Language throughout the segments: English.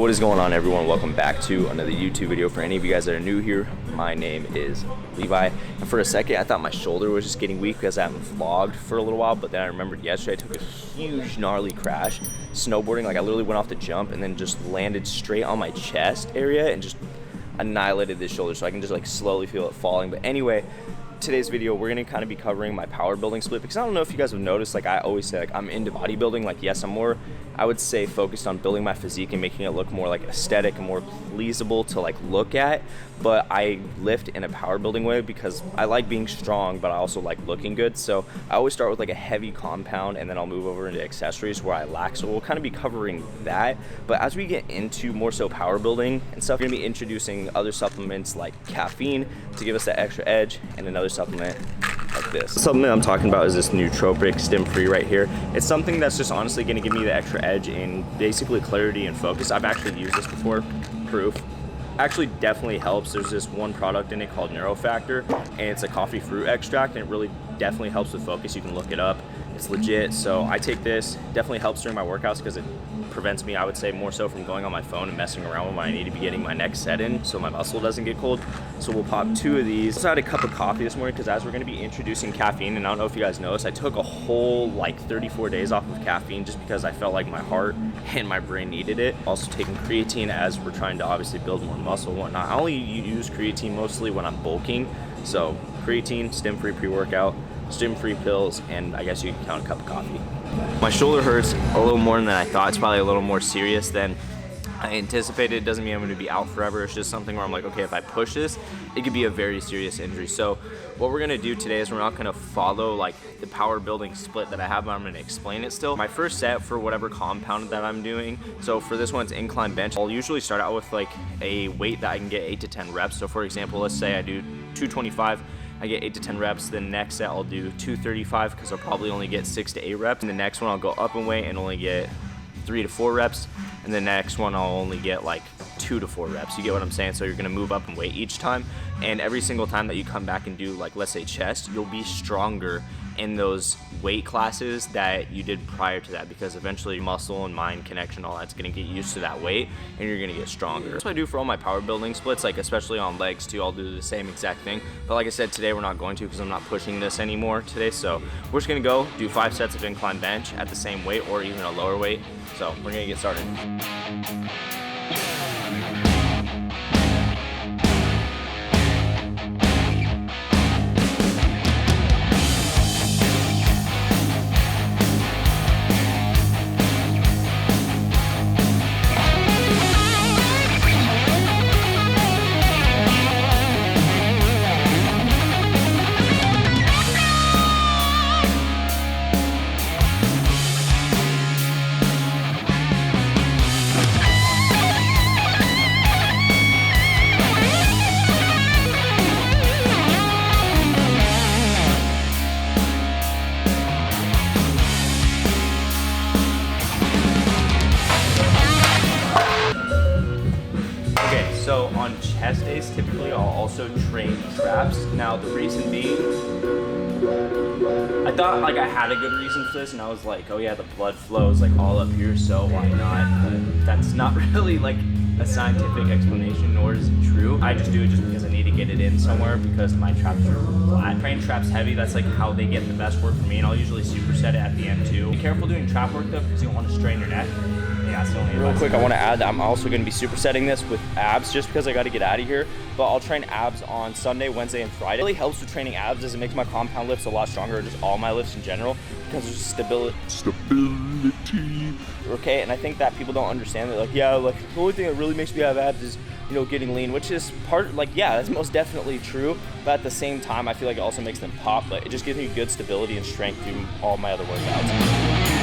What is going on, everyone? Welcome back to another YouTube video. For any of you guys that are new here, my name is Levi, and for a second I thought my shoulder was just getting weak because I haven't vlogged for a little while, but then I remembered yesterday I took a huge gnarly crash snowboarding. Like, I literally went off the jump and then just landed straight on my chest area and just annihilated this shoulder, so I can just like slowly feel it falling. But anyway, today's video we're going to kind of be covering my power building split, because I don't know if you guys have noticed, like I always say, like I'm into bodybuilding. Like, yes, I'm more, I would say, focused on building my physique and making it look more like aesthetic and more pleasable to like look at, but I lift in a power building way because I like being strong, but I also like looking good. So I always start with like a heavy compound and then I'll move over into accessories where I lack. So we'll kind of be covering that, but as we get into more so power building and stuff, we're going to be introducing other supplements like caffeine to give us that extra edge, and another supplement like this. The supplement I'm talking about is this nootropic stim free right here. It's something that's just honestly going to give me the extra edge in basically clarity and focus. I've actually used this before, proof. Actually definitely helps. There's this one product in it called Neurofactor, and it's a coffee fruit extract, and it really definitely helps with focus. You can look it up, it's legit. So I take this, definitely helps during my workouts because it prevents me, I would say, more so from going on my phone and messing around when I need to be getting my next set in so my muscle doesn't get cold. So we'll pop 2 of these. Also, I had a cup of coffee this morning because as we're going to be introducing caffeine, and I don't know if you guys noticed, I took a whole like 34 days off of caffeine just because I felt like my heart and my brain needed it. Also taking creatine as we're trying to obviously build more muscle and whatnot. I only use creatine mostly when I'm bulking. So creatine, stim-free pre-workout, stim-free pills, and I guess you can count a cup of coffee. My shoulder hurts a little more than I thought. It's probably a little more serious than I anticipated. It doesn't mean I'm going to be out forever. It's just something where I'm like, okay, if I push this, it could be a very serious injury. So what we're going to do today is we're not going to follow like the power building split that I have, but I'm going to explain it still. My first set for whatever compound that I'm doing, so for this one it's incline bench. I'll usually start out with like a weight that I can get 8 to 10 reps. So for example, let's say I do 225, I get 8 to 10 reps. The next set I'll do 235 because I'll probably only get 6 to 8 reps. And the next one I'll go up in weight and only get 3 to 4 reps. And the next one I'll only get like 2 to 4 reps. You get what I'm saying? So you're gonna move up in weight each time. And every single time that you come back and do, like, let's say chest, you'll be stronger in those weight classes that you did prior to that, because eventually muscle and mind connection, all that's gonna get used to that weight and you're gonna get stronger. That's what I do for all my power building splits, like especially on legs too. I'll do the same exact thing, but like I said, today we're not going to because I'm not pushing this anymore today. So we're just gonna go do 5 sets of incline bench at the same weight or even a lower weight. So we're gonna get started. So on chest days, typically I'll also train traps. Now the reason being, I thought like I had a good reason for this, and I was like, oh yeah, the blood flows like all up here, so why not? But that's not really like a scientific explanation, nor is it true. I just do it just because I need to get it in somewhere because my traps are flat. Train traps heavy, that's like how they get the best work for me, and I'll usually superset it at the end too. Be careful doing trap work though, because you don't want to strain your neck. Yeah, so real quick, I want to add that I'm also going to be supersetting this with abs just because I got to get out of here. But I'll train abs on Sunday, Wednesday, and Friday. It really helps with training abs as it makes my compound lifts a lot stronger, just all my lifts in general, because there's stability. Okay, and I think that people don't understand that. Like, yeah, like the only thing that really makes me have abs is, you know, getting lean, which is part, like, yeah, that's most definitely true. But at the same time, I feel like it also makes them pop. But it just gives me good stability and strength through all my other workouts.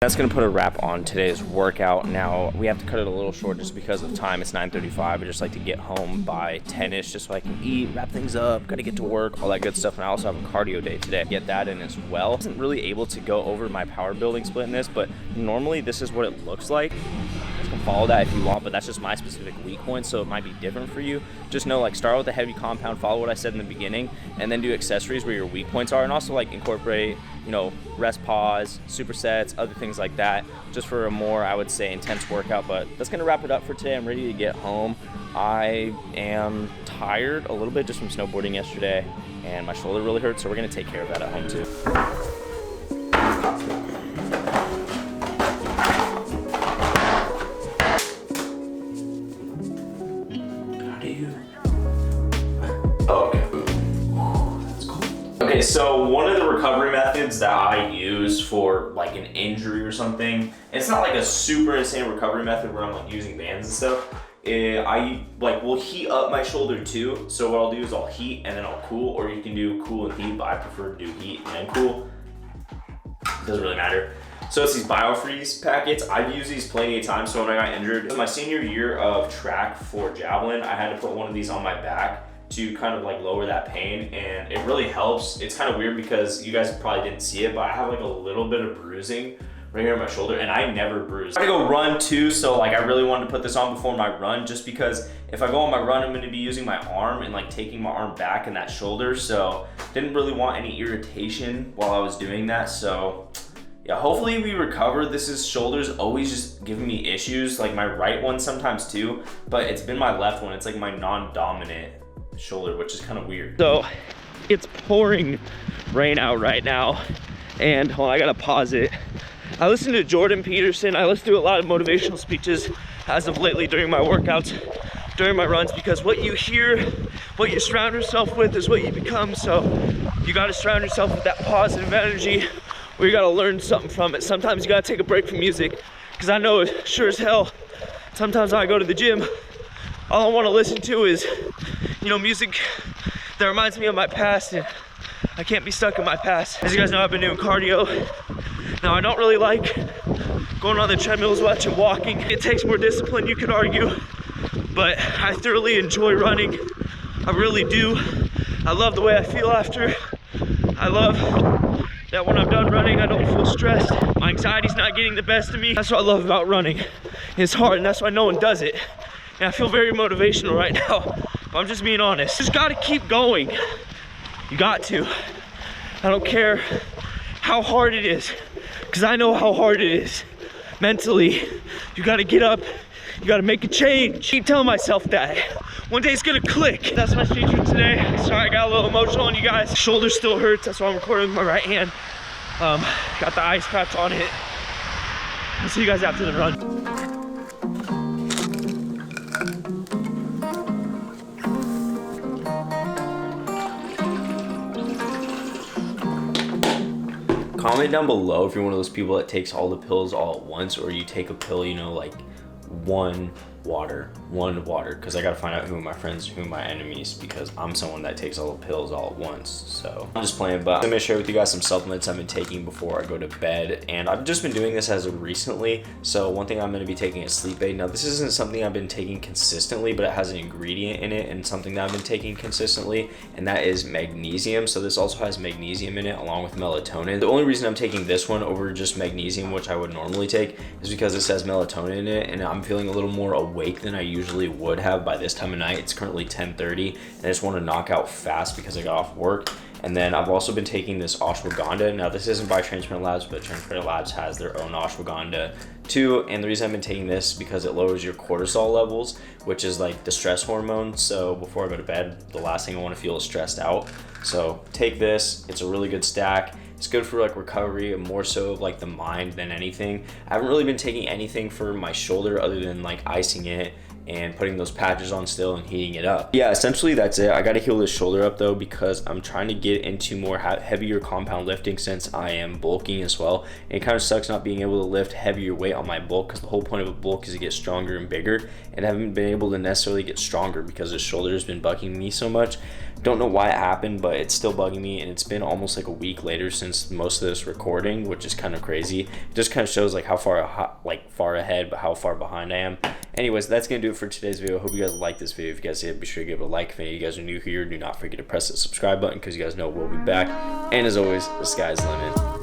That's gonna put a wrap on today's workout. Now we have to cut it a little short just because of time. It's 9:35. I just like to get home by 10ish just so I can eat, wrap things up, gotta get to work, all that good stuff. And I also have a cardio day today. Get that in as well. I wasn't really able to go over my power building split in this, but normally this is what it looks like. guys can follow that if you want, but that's just my specific weak point, so it might be different for you. Just know, like, start with a heavy compound, follow what I said in the beginning, and then do accessories where your weak points are, and also like incorporate, you know, rest pause, supersets, other things like that, just for a more, I would say, intense workout. But that's gonna wrap it up for today. I'm ready to get home. I am tired a little bit just from snowboarding yesterday, and my shoulder really hurts, so we're gonna take care of that at home too. Okay, so one of the recovery methods that I use for like an injury or something, it's not like a super insane recovery method where I'm like using bands and stuff. I like will heat up my shoulder too. So what I'll do is I'll heat and then I'll cool, or you can do cool and heat, but I prefer to do heat and cool. It doesn't really matter. So it's these BioFreeze packets. I've used these plenty of times. So when I got injured, in my senior year of track for javelin, I had to put one of these on my back to kind of like lower that pain, and it really helps. It's kind of weird because you guys probably didn't see it, but I have like a little bit of bruising right here on my shoulder, and I never bruise. I go run too, so like I really wanted to put this on before my run, just because if I go on my run, I'm gonna be using my arm and like taking my arm back in that shoulder, so didn't really want any irritation while I was doing that. So yeah, hopefully we recover. This is shoulders always just giving me issues, like my right one sometimes too, but it's been my left one. It's like my non-dominant shoulder, which is kind of weird. So it's pouring rain out right now, and hold on, I gotta pause it. I listen to Jordan Peterson. I listen to a lot of motivational speeches as of lately during my workouts, during my runs, because what you hear, what you surround yourself with is what you become. So you gotta surround yourself with that positive energy, where you gotta learn something from it. Sometimes you gotta take a break from music, because I know it sure as hell, sometimes when I go to the gym, all I want to listen to is, you know, music that reminds me of my past, and I can't be stuck in my past. As you guys know, I've been doing cardio. Now, I don't really like going on the treadmill as much and walking. It takes more discipline, you could argue, but I thoroughly enjoy running. I really do. I love the way I feel after. I love that when I'm done running, I don't feel stressed. My anxiety's not getting the best of me. That's what I love about running. It's hard, and that's why no one does it. And I feel very motivational right now, but I'm just being honest. Just gotta keep going. You got to. I don't care how hard it is, because I know how hard it is. Mentally, you gotta get up, you gotta make a change. Keep telling myself that. One day it's gonna click. That's my speech for today. Sorry, I got a little emotional on you guys. Shoulder still hurts, that's why I'm recording with my right hand. Got the ice patch on it. I'll see you guys after the run. Comment down below if you're one of those people that takes all the pills all at once, or you take a pill, you know, like one water, because I gotta find out who are my friends, who are my enemies, because I'm someone that takes all the pills all at once. So I'm just playing, but I'm gonna share with you guys some supplements I've been taking before I go to bed, and I've just been doing this as of recently. So one thing I'm gonna be taking is sleep aid. Now this isn't something I've been taking consistently, but it has an ingredient in it and something that I've been taking consistently, and that is magnesium. So this also has magnesium in it along with melatonin. The only reason I'm taking this one over just magnesium, which I would normally take, is because it says melatonin in it, and I'm feeling a little more awake than I usually would have by this time of night. It's currently 10:30, and I just want to knock out fast because I got off work. And then I've also been taking this ashwagandha. Now this isn't by Transparent Labs, but Transparent Labs has their own ashwagandha too. And the reason I've been taking this is because it lowers your cortisol levels, which is like the stress hormone. So before I go to bed, the last thing I want to feel is stressed out. So take this, it's a really good stack. It's good for like recovery, and more so of like the mind than anything. I haven't really been taking anything for my shoulder other than like icing it and putting those patches on still and heating it up. Yeah, essentially that's it. I got to heal this shoulder up though, because I'm trying to get into more heavier compound lifting since I am bulking as well. And it kind of sucks not being able to lift heavier weight on my bulk, because the whole point of a bulk is to get stronger and bigger, and I haven't been able to necessarily get stronger because the shoulder has been bugging me so much. Don't know why it happened, but it's still bugging me, and it's been almost like a week later since most of this recording, which is kind of crazy. It just kind of shows like how far ahead, but how far behind I am. Anyways, that's gonna do it for today's video. I hope you guys liked this video. If you guys did, be sure to give it a like. If any of you guys are new here, do not forget to press the subscribe button, because you guys know we'll be back. And as always, the sky's the limit.